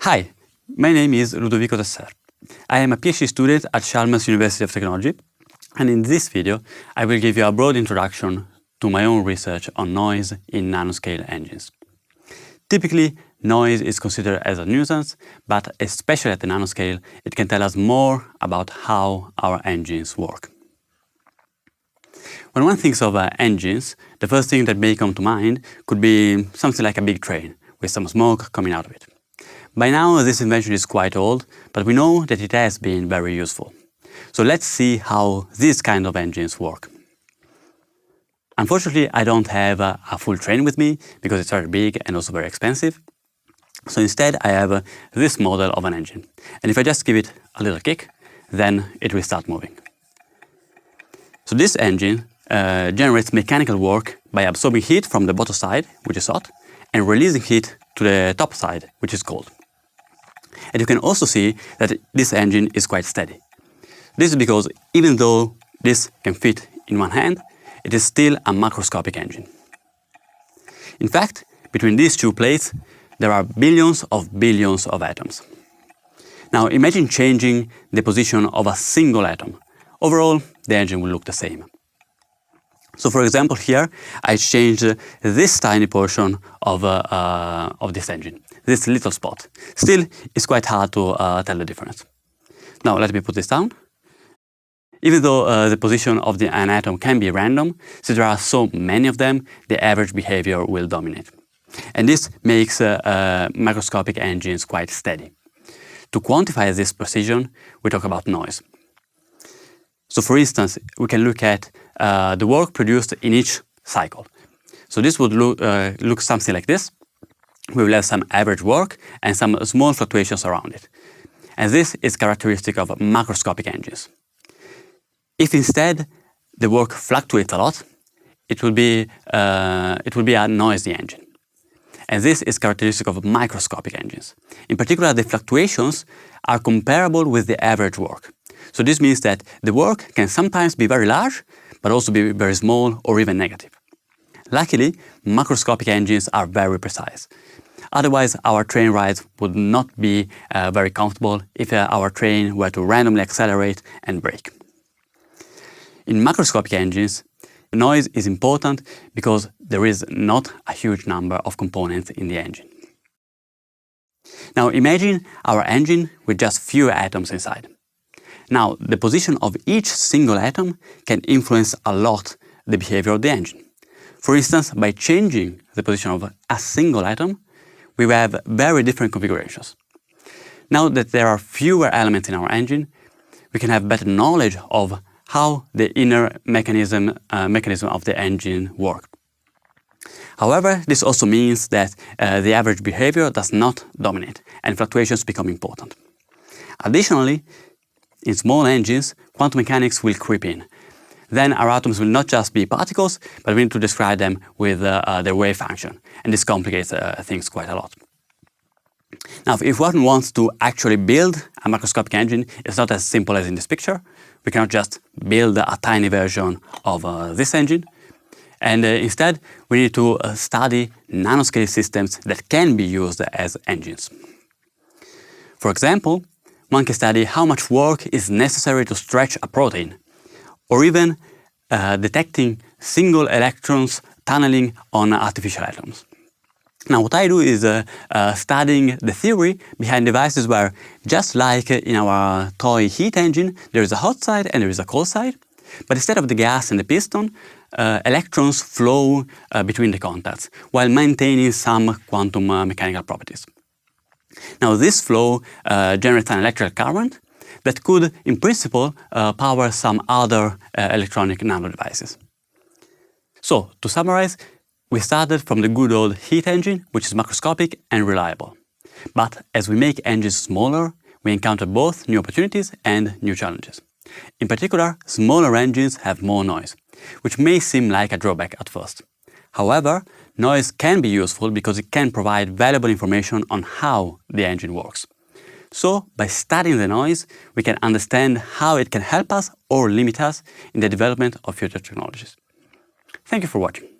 Hi, my name is Ludovico Tesser. I am a PhD student at Chalmers University of Technology, and in this video I will give you a broad introduction to my own research on noise in nanoscale engines. Typically, noise is considered as a nuisance, but especially at the nanoscale, it can tell us more about how our engines work. When one thinks of engines, the first thing that may come to mind could be something like a big train with some smoke coming out of it. By now, this invention is quite old, but we know that it has been very useful. So let's see how these kind of engines work. Unfortunately, I don't have a full train with me because it's very big and also very expensive. So instead, I have this model of an engine. And if I just give it a little kick, then it will start moving. So this engine generates mechanical work by absorbing heat from the bottom side, which is hot, and releasing heat to the top side, which is cold. And you can also see that this engine is quite steady. This is because even though this can fit in one hand, it is still a macroscopic engine. In fact, between these two plates, there are billions of atoms. Now imagine changing the position of a single atom. Overall, the engine will look the same. So for example, here I changed this tiny portion of this engine, this little spot. Still, it's quite hard to tell the difference. Now let me put this down. Even though the position of an atom can be random, since there are so many of them, the average behavior will dominate. And this makes macroscopic engines quite steady. To quantify this precision, we talk about noise. So for instance, we can look at the work produced in each cycle. So this would look something like this. We will have some average work and some small fluctuations around it. And this is characteristic of macroscopic engines. If instead the work fluctuates a lot, it will be a noisy engine. And this is characteristic of microscopic engines. In particular, the fluctuations are comparable with the average work. So this means that the work can sometimes be very large, but also be very small or even negative. Luckily, macroscopic engines are very precise. Otherwise, our train rides would not be very comfortable if our train were to randomly accelerate and brake. In macroscopic engines, noise is important because there is not a huge number of components in the engine. Now imagine our engine with just few atoms inside. Now, the position of each single atom can influence a lot the behavior of the engine. For instance, by changing the position of a single atom, we will have very different configurations. Now that there are fewer elements in our engine, we can have better knowledge of how the inner mechanism of the engine works. However, this also means that the average behavior does not dominate and fluctuations become important. Additionally, in small engines, quantum mechanics will creep in. Then our atoms will not just be particles, but we need to describe them with their wave function. And this complicates things quite a lot. Now, if one wants to actually build a macroscopic engine, it's not as simple as in this picture. We cannot just build a tiny version of this engine. And instead, we need to study nanoscale systems that can be used as engines. For example, one can study how much work is necessary to stretch a protein, or even detecting single electrons tunneling on artificial atoms. Now what I do is studying the theory behind devices where, just like in our toy heat engine, there is a hot side and there is a cold side, but instead of the gas and the piston, electrons flow between the contacts while maintaining some quantum mechanical properties. Now this flow generates an electrical current that could, in principle, power some other electronic nano devices. So, to summarize, we started from the good old heat engine, which is macroscopic and reliable. But as we make engines smaller, we encounter both new opportunities and new challenges. In particular, smaller engines have more noise, which may seem like a drawback at first. However, noise can be useful because it can provide valuable information on how the engine works. So, by studying the noise, we can understand how it can help us or limit us in the development of future technologies. Thank you for watching.